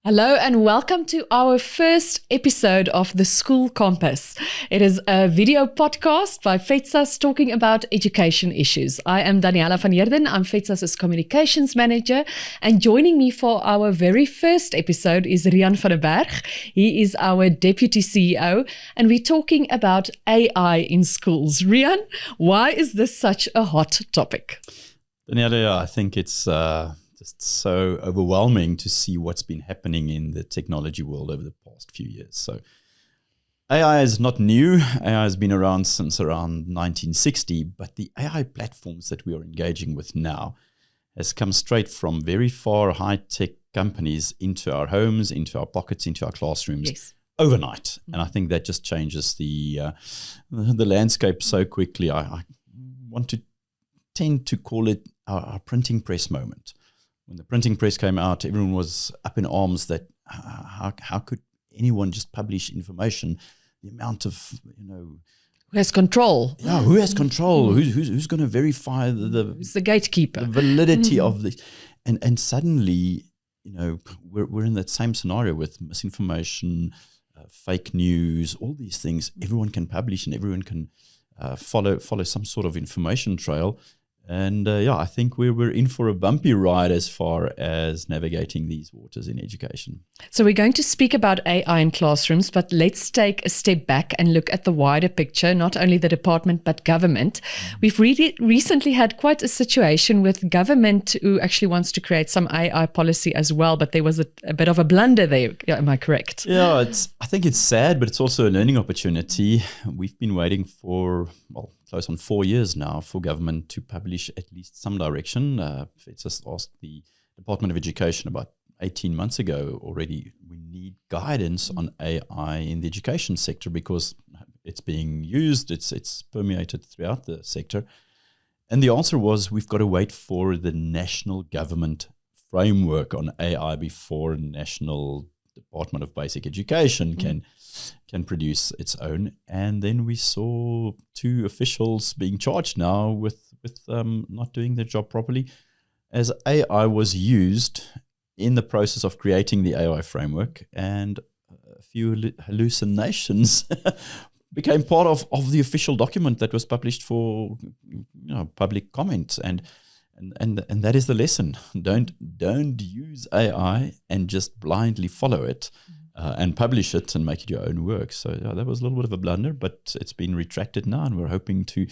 Hello and welcome to our first episode of The School Compass. It is a video podcast by FEDSAS talking about education issues. I am Daniela van Heerden. I'm FEDSAS's communications manager, and joining me for our very first episode is Riaan van Bergh. He is our deputy CEO, and we're talking about AI in schools. Riaan, why is this such a hot topic? Daniela, I think it's just so overwhelming to see what's been happening in the technology world over the past few years. So AI is not new. AI has been around since around 1960, but the AI platforms that we are engaging with now has come straight from very far high-tech companies into our homes, into our pockets, into our classrooms overnight. And I think that just changes the landscape so quickly. I want to tend to call it our printing press moment. When the printing press came out, everyone was up in arms that how could anyone just publish information? The amount of, who has control? Yeah, who has control? Who's going to verify who's the gatekeeper? The validity of this? And suddenly, we're in that same scenario with misinformation, fake news, all these things. Everyone can publish and everyone can follow some sort of information trail. And I think we're in for a bumpy ride as far as navigating these waters in education. So we're going to speak about AI in classrooms, but let's take a step back and look at the wider picture, not only the department, but government. We've recently had quite a situation with government who actually wants to create some AI policy as well, but there was a bit of a blunder there. Am I correct? Yeah, I think it's sad, but it's also a learning opportunity. We've been waiting for, close on 4 years now for government to publish at least some direction. It's just asked the Department of Education about 18 months ago already, we need guidance on AI in the education sector because it's being used, it's permeated throughout the sector. And the answer was we've got to wait for the national government framework on AI before National Department of Basic Education can produce its own. And then we saw 2 officials being charged now with not doing their job properly, as AI was used in the process of creating the AI framework, and a few hallucinations became part of the official document that was published for public comment. And that is the lesson. Don't use AI and just blindly follow it and publish it and make it your own work. So that was a little bit of a blunder, but it's been retracted now, and we're hoping to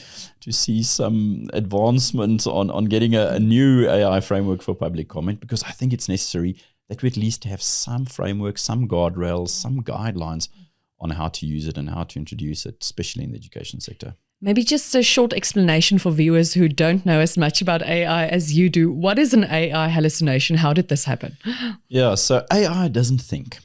see some advancement on getting a new AI framework for public comment, because I think it's necessary that we at least have some framework, some guardrails, some guidelines on how to use it and how to introduce it, especially in the education sector. Maybe just a short explanation for viewers who don't know as much about AI as you do. What is an AI hallucination? How did this happen? Yeah, so AI doesn't think.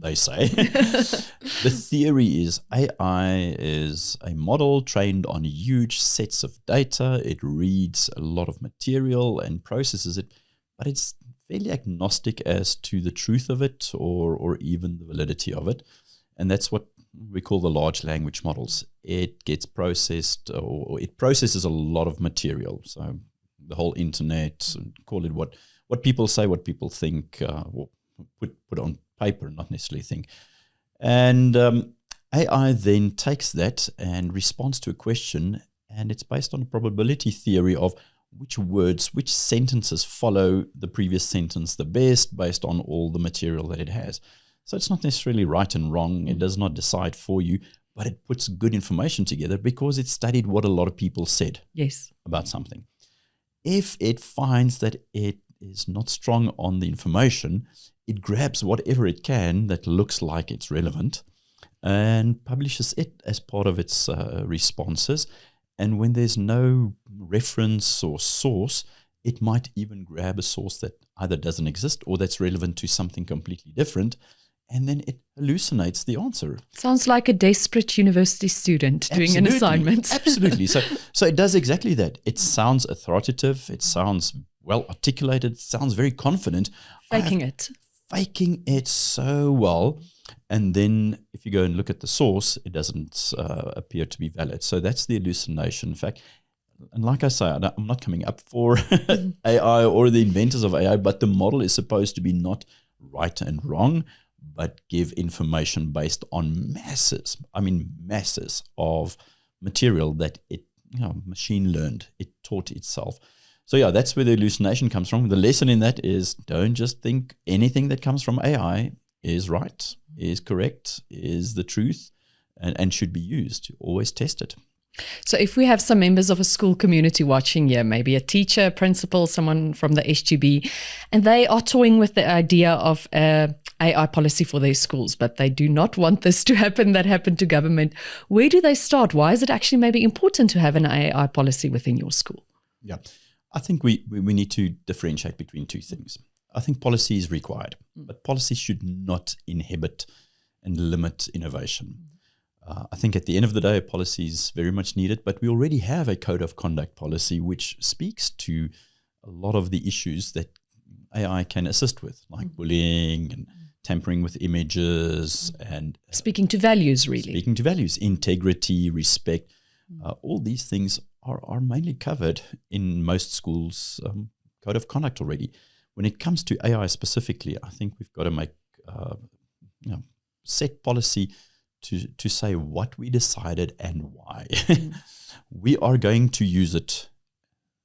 They say. The theory is AI is a model trained on huge sets of data. It reads a lot of material and processes it, but it's fairly agnostic as to the truth of it or even the validity of it. And that's what we call the large language models. It gets processed, or it processes a lot of material. So the whole internet, call it what people say, what people think, or put on paper, not necessarily think. And AI then takes that and responds to a question, and it's based on a probability theory of which words, which sentences follow the previous sentence the best based on all the material that it has. So it's not necessarily right and wrong. It does not decide for you, but it puts good information together because it studied what a lot of people said about something. If it finds that it is not strong on the information, it grabs whatever it can that looks like it's relevant and publishes it as part of its responses. And when there's no reference or source, it might even grab a source that either doesn't exist or that's relevant to something completely different, and then it hallucinates the answer. Sounds like a desperate university student doing an assignment. Absolutely. So it does exactly that. It sounds authoritative. It sounds well articulated. It sounds very confident. Faking it so well. And then if you go and look at the source, it doesn't appear to be valid. So that's the hallucination. In fact, And like I say, I'm not coming up for AI or the inventors of AI, but the model is supposed to be not right and wrong, but give information based on masses of material that it, machine learned, it taught itself. So yeah, that's where the hallucination comes from. The lesson in that is, don't just think anything that comes from AI is right, is correct, is the truth, and should be used. Always test it. So if we have some members of a school community watching here, maybe a teacher, principal, someone from the SGB, and they are toying with the idea of AI policy for their schools, but they do not want this to happen that happened to government, where do they start? Why is it actually maybe important to have an AI policy within your school? Yeah, I think we need to differentiate between two things. I think policy is required, but policy should not inhibit and limit innovation. I think at the end of the day, policy is very much needed, but we already have a code of conduct policy which speaks to a lot of the issues that AI can assist with, like bullying and tampering with images and speaking to values, really. Speaking to values, integrity, respect. All these things are mainly covered in most schools' code of conduct already. When it comes to AI specifically, I think we've got to make set policy to say what we decided and why. We are going to use it.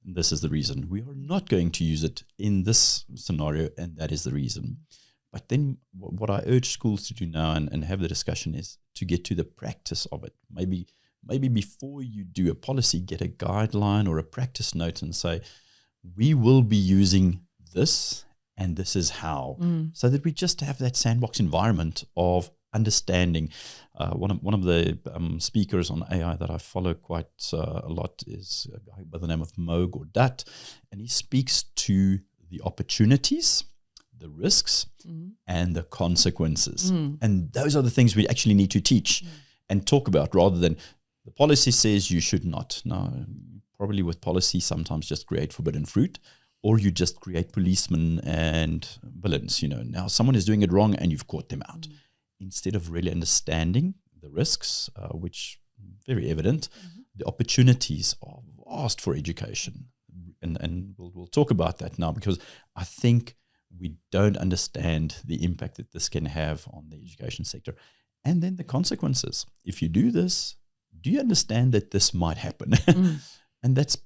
This is the reason. We are not going to use it in this scenario, and that is the reason. But then what I urge schools to do now and have the discussion is to get to the practice of it. Maybe before you do a policy, get a guideline or a practice note and say, we will be using this and this is how. So that we just have that sandbox environment of understanding. One of the speakers on AI that I follow quite a lot is a guy by the name of Mo Gordat, and he speaks to the opportunities, the risks, and the consequences. And those are the things we actually need to teach and talk about, rather than the policy says you should not. Now, probably with policy, sometimes just create forbidden fruit, or you just create policemen and villains. Now someone is doing it wrong and you've caught them out. Instead of really understanding the risks, which are very evident, the opportunities are vast for education. And we'll talk about that now, because I think we don't understand the impact that this can have on the education sector. And then the consequences. If you do this, do you understand that this might happen? And that's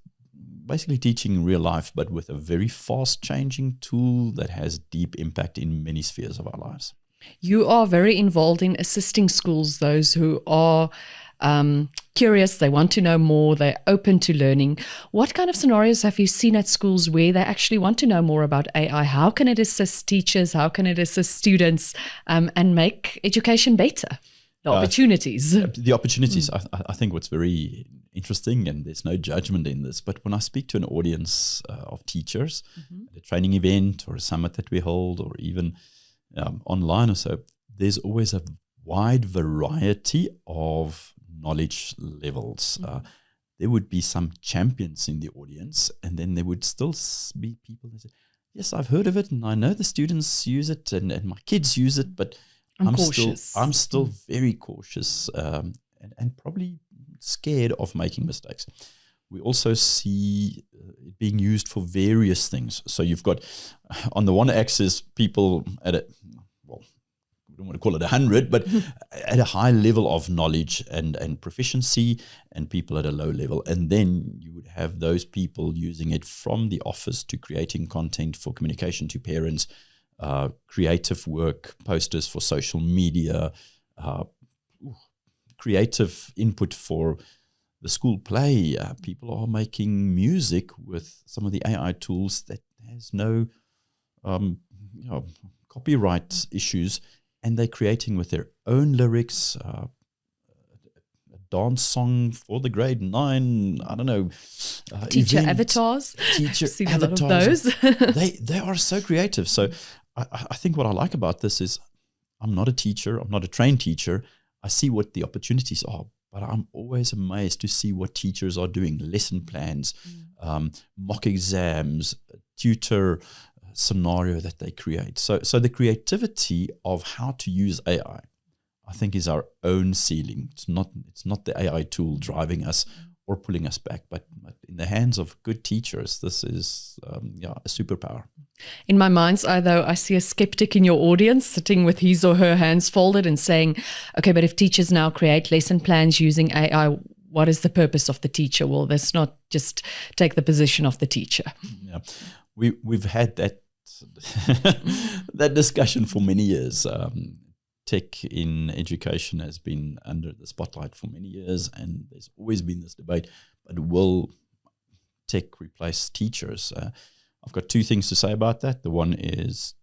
basically teaching real life, but with a very fast changing tool that has deep impact in many spheres of our lives. You are very involved in assisting schools, those who are curious, they want to know more, they're open to learning. What kind of scenarios have you seen at schools where they actually want to know more about AI? How can it assist teachers? How can it assist students and make education better? The opportunities. The opportunities, I think what's very interesting, and there's no judgment in this, but when I speak to an audience of teachers at a training event or a summit that we hold, or even online or so, there's always a wide variety of knowledge levels. There would be some champions in the audience, and then there would still be people that say, yes, I've heard of it, and I know the students use it, and my kids use it, but I'm still very cautious and probably scared of making mistakes. We also see it being used for various things. So you've got, on the one axis, people at I don't want to call it 100, but at a high level of knowledge and proficiency, and people at a low level. And then you would have those people using it from the office to creating content for communication to parents, creative work, posters for social media, creative input for the school play. People are making music with some of the AI tools that has no copyright issues, and they're creating with their own lyrics, a dance song for the grade 9, I don't know. Teacher event, avatars. Teacher seen avatars. A lot of those. They are so creative. So I think what I like about this is, I'm not a teacher, I'm not a trained teacher. I see what the opportunities are, but I'm always amazed to see what teachers are doing. Lesson plans, mock exams, tutor scenario that they create. So the creativity of how to use AI, I think, is our own ceiling. It's not the AI tool driving us or pulling us back. But in the hands of good teachers, this is a superpower. In my mind's eye, though, I see a skeptic in your audience sitting with his or her hands folded and saying, okay, but if teachers now create lesson plans using AI, what is the purpose of the teacher? Well, let's not just take the position of the teacher. Yeah, we've had that that discussion for many years. Tech in education has been under the spotlight for many years, and there's always been this debate, but will tech replace teachers? I've got two things to say about that. The one is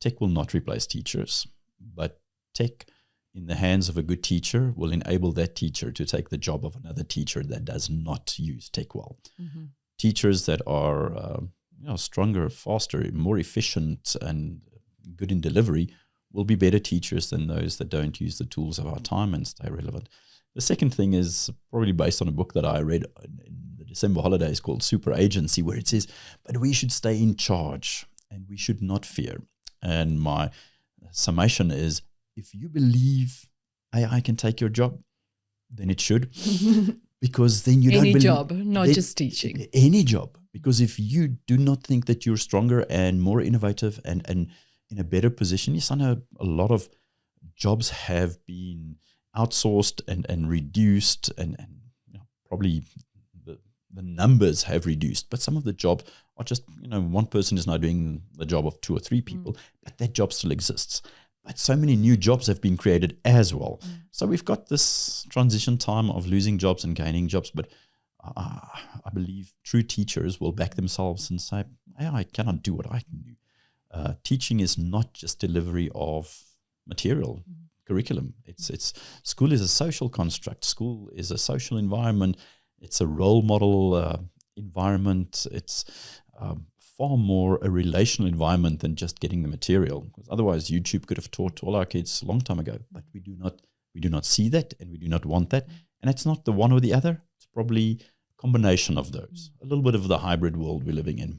tech will not replace teachers, but tech in the hands of a good teacher will enable that teacher to take the job of another teacher that does not use tech well. Mm-hmm. Teachers that are stronger, faster, more efficient, and good in delivery will be better teachers than those that don't use the tools of our time and stay relevant. The second thing is probably based on a book that I read in the December holidays called Super Agency, where it says, but we should stay in charge and we should not fear. And my summation is, if you believe AI can take your job, then it should. Because then you don't believe... Any job, not just teaching. Any job. Because if you do not think that you're stronger and more innovative and in a better position, yes, I know a lot of jobs have been outsourced and reduced, and probably the numbers have reduced, but some of the jobs are just, one person is now doing the job of 2 or 3 people, but that job still exists. But so many new jobs have been created as well. So we've got this transition time of losing jobs and gaining jobs, but I believe true teachers will back themselves and say, I cannot do what I can do. Teaching is not just delivery of material, curriculum. It's school is a social construct. School is a social environment. It's a role model environment. It's far more a relational environment than just getting the material. Because otherwise, YouTube could have taught all our kids a long time ago. But we do not see that, and we do not want that. And it's not the one or the other. It's probably a combination of those. A little bit of the hybrid world we're living in.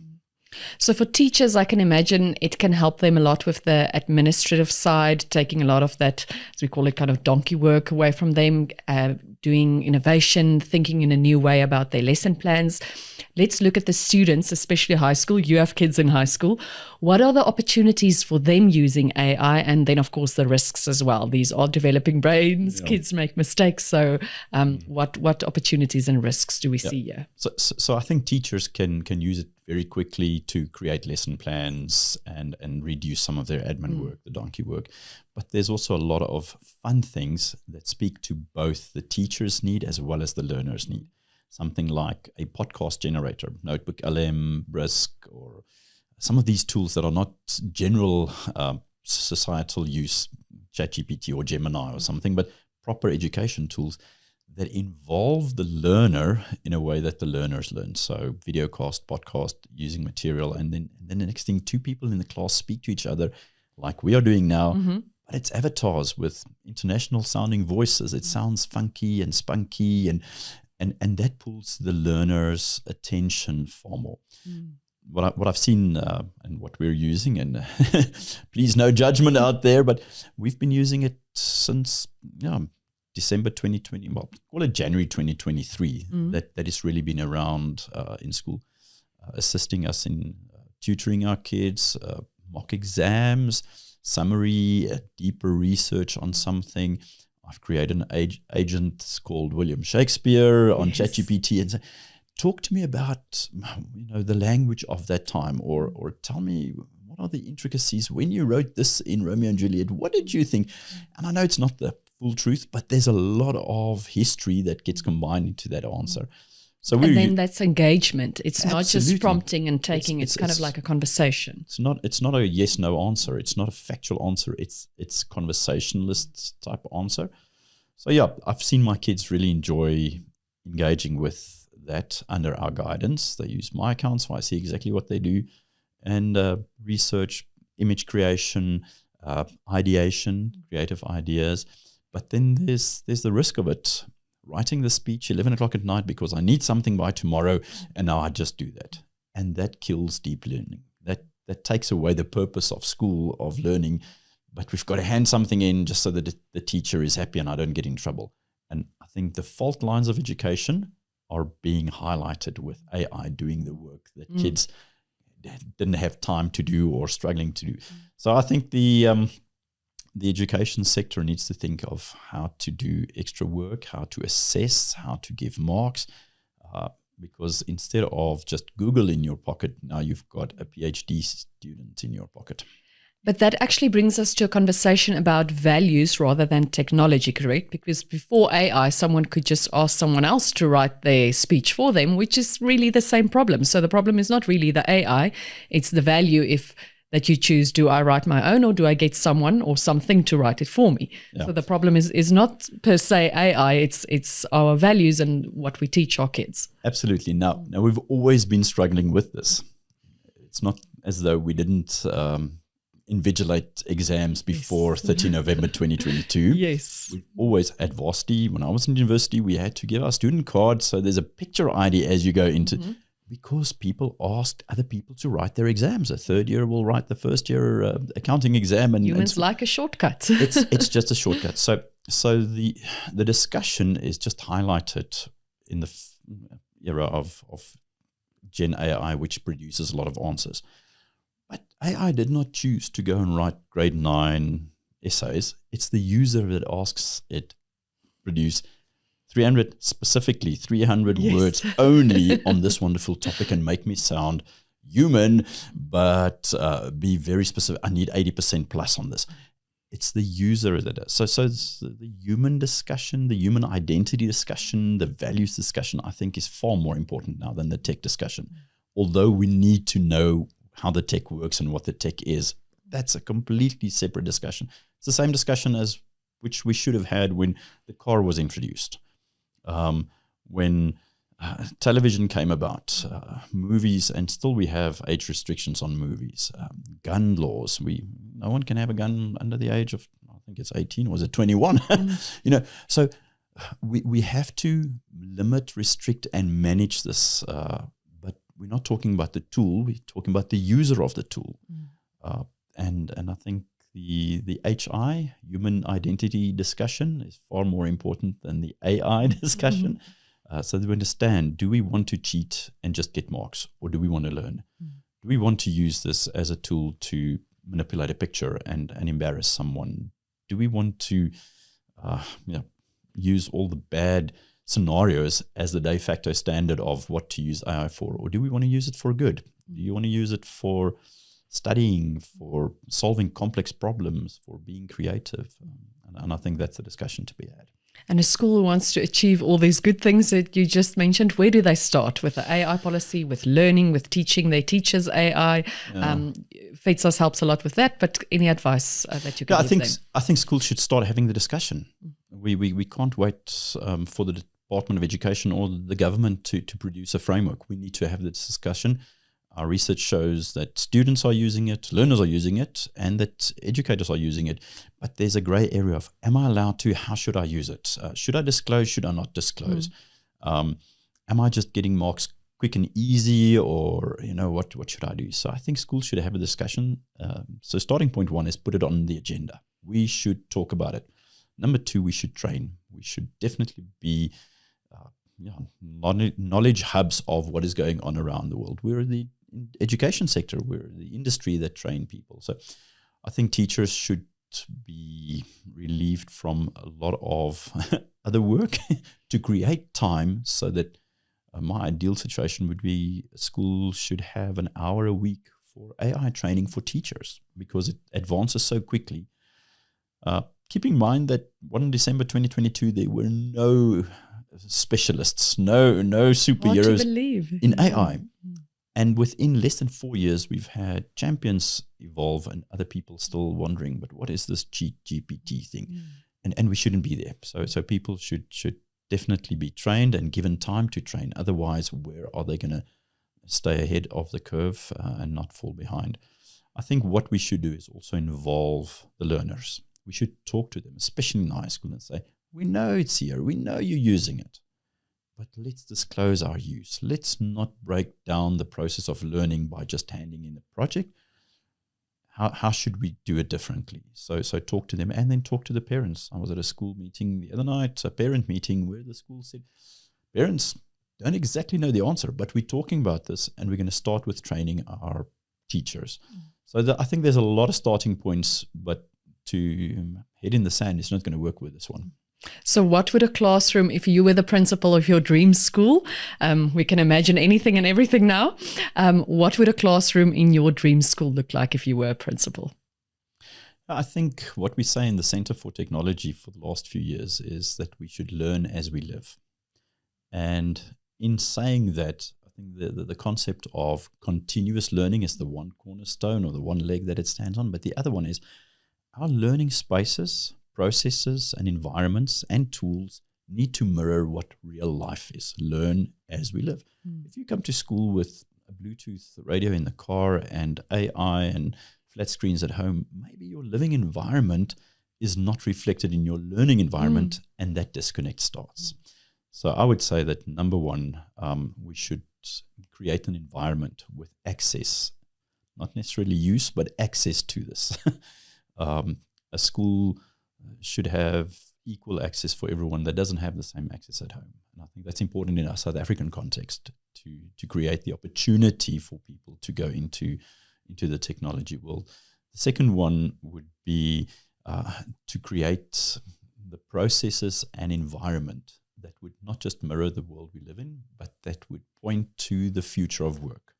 So for teachers, I can imagine it can help them a lot with the administrative side, taking a lot of that, as we call it, kind of donkey work away from them, doing innovation, thinking in a new way about their lesson plans. Let's look at the students, especially high school. You have kids in high school. What are the opportunities for them using AI? And then, of course, the risks as well. These are developing brains. Yeah. Kids make mistakes. So what opportunities and risks do we see here? So I think teachers can use it very quickly to create lesson plans and reduce some of their admin work, the donkey work. But there's also a lot of fun things that speak to both the teacher's need as well as the learner's need. Something like a podcast generator, Notebook LM, Bergh, or some of these tools that are not general societal use, ChatGPT or Gemini or something, but proper education tools that involve the learner in a way that the learners learn. So videocast, podcast, using material, and then the next thing, 2 people in the class speak to each other like we are doing now, but it's avatars with international sounding voices. It sounds funky and spunky, and that pulls the learner's attention far more. What I've seen and what we're using, and please no judgment out there, but we've been using it since December 2020, well, call it January 2023, that has really been around in school, assisting us in tutoring our kids, mock exams, summary, deeper research on something. I've created an agent called William Shakespeare on ChatGPT and say, talk to me about the language of that time, or tell me what are the intricacies when you wrote this in Romeo and Juliet. What did you think? And I know it's not the full truth, but there's a lot of history that gets combined into that answer. So and then that's engagement. It's not just prompting and taking. It's kind of like a conversation. It's not a yes/no answer. It's not a factual answer. It's conversationalist type answer. So yeah, I've seen my kids really enjoy engaging with that under our guidance. They use my account, so I see exactly what they do, and research, image creation, ideation, creative ideas. But then there's the risk of it. Writing the speech 11 o'clock at night because I need something by tomorrow, and now I just do that. And that kills deep learning. That takes away the purpose of school, of learning. But we've got to hand something in just so that the teacher is happy and I don't get in trouble. And I think the fault lines of education are being highlighted with AI doing the work that kids didn't have time to do or struggling to do. So I think the education sector needs to think of how to do extra work, how to assess, how to give marks, because instead of just Google in your pocket, now you've got a PhD student in your pocket. But that actually brings us to a conversation about values rather than technology, correct? Because before AI, someone could just ask someone else to write their speech for them, which is really the same problem. So the problem is not really the AI, it's the value that you choose. Do I write my own, or do I get someone or something to write it for me? Yeah. So the problem is not per se AI, it's our values and what we teach our kids. Absolutely. Now we've always been struggling with this. It's not as though we didn't invigilate exams before 30 November 2022. Yes. We always, at varsity, when I was in university, we had to give our student cards. So there's a picture ID as you go into, because people asked other people to write their exams. A third year will write the first year accounting exam. And humans like a shortcut. it's just a shortcut. So the discussion is just highlighted in the era of Gen AI, which produces a lot of answers. But AI did not choose to go and write grade 9 essays. It's the user that asks it produce 300 words only on this wonderful topic and make me sound human, but be very specific. I need 80% plus on this. It's the user that does. So it's the human discussion, the human identity discussion, the values discussion, I think is far more important now than the tech discussion. Although we need to know how the tech works and what the tech is, that's a completely separate discussion. It's the same discussion as which we should have had when the car was introduced. When television came about, movies, and still we have age restrictions on movies, gun laws. No one can have a gun under the age of, I think it's 18, or was it 21? So we have to limit, restrict, and manage this. But we're not talking about the tool. We're talking about the user of the tool. And I think the HI, human identity discussion, is far more important than the AI discussion. So that we understand, do we want to cheat and just get marks, or do we want to learn? Do we want to use this as a tool to manipulate a picture and embarrass someone? Do we want to use all the bad scenarios as the de facto standard of what to use AI for? Or do we want to use it for good? Do you want to use it for studying, for solving complex problems, for being creative? And I think that's a discussion to be had. And a school wants to achieve all these good things that you just mentioned. Where do they start? With the AI policy, with learning, with teaching their teachers AI? FEDSAS helps a lot with that, but any advice that you can give them? I think schools should start having the discussion. We can't wait for the Department of Education or the government to produce a framework. We need to have this discussion. Our research shows that students are using it, learners are using it, and that educators are using it. But there's a gray area of, am I allowed to? How should I use it? Should I disclose? Should I not disclose? Am I just getting marks quick and easy, or what should I do? So I think schools should have a discussion. So starting point 1 is put it on the agenda. We should talk about it. Number 2, we should train. We should definitely be knowledge hubs of what is going on around the world. We're the education sector. We're the industry that train people. So I think teachers should be relieved from a lot of other work to create time, so that my ideal situation would be a school should have an hour a week for AI training for teachers, because it advances so quickly. Keep in mind that 1 December 2022, there were no specialists, no superheroes in AI. And within less than 4 years, we've had champions evolve and other people still wondering, but what is this GPT thing? And we shouldn't be there. So people should definitely be trained and given time to train. Otherwise, where are they going to stay ahead of the curve and not fall behind? I think what we should do is also involve the learners. We should talk to them, especially in high school, and say, we know it's here. We know you're using it. But let's disclose our use. Let's not break down the process of learning by just handing in a project. How should we do it differently? So talk to them, and then talk to the parents. I was at a school meeting the other night, a parent meeting, where the school said, parents, don't exactly know the answer, but we're talking about this, and we're going to start with training our teachers. So I think there's a lot of starting points, but to head in the sand is not going to work with this one. So what would a classroom, if you were the principal of your dream school, we can imagine anything and everything now, what would a classroom in your dream school look like if you were a principal? I think what we say in the Center for Technology for the last few years is that we should learn as we live. And in saying that, I think the concept of continuous learning is the one cornerstone or the one leg that it stands on. But the other one is our learning spaces, processes and environments and tools need to mirror what real life is. Learn as we live. If you come to school with a Bluetooth radio in the car and AI and flat screens at home, maybe your living environment is not reflected in your learning environment, and that disconnect starts. So I would say that number one, we should create an environment with access, not necessarily use, but access to this. A school should have equal access for everyone that doesn't have the same access at home. And I think that's important in our South African context to create the opportunity for people to go into the technology world. The second one would be to create the processes and environment that would not just mirror the world we live in, but that would point to the future of work.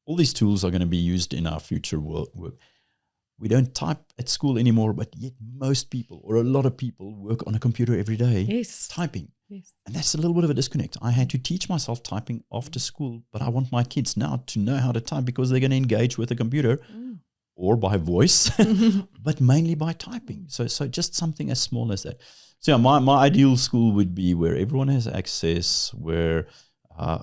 All these tools are going to be used in our future work. We don't type at school anymore, but yet most people or a lot of people work on a computer every day, typing. Yes. And that's a little bit of a disconnect. I had to teach myself typing after school, but I want my kids now to know how to type because they're going to engage with a computer or by voice, but mainly by typing. So just something as small as that. So my ideal school would be where everyone has access, where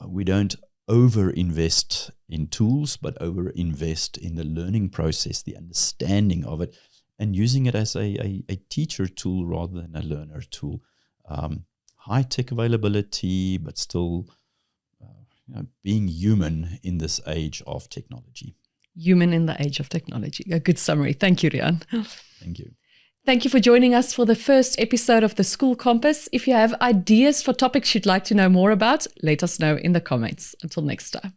we don't over-invest in tools, but over-invest in the learning process, the understanding of it, and using it as a teacher tool rather than a learner tool. High-tech availability, but still being human in this age of technology. Human in the age of technology. A good summary. Thank you, Riaan. Thank you. Thank you for joining us for the first episode of the School Compass. If you have ideas for topics you'd like to know more about, let us know in the comments. Until next time.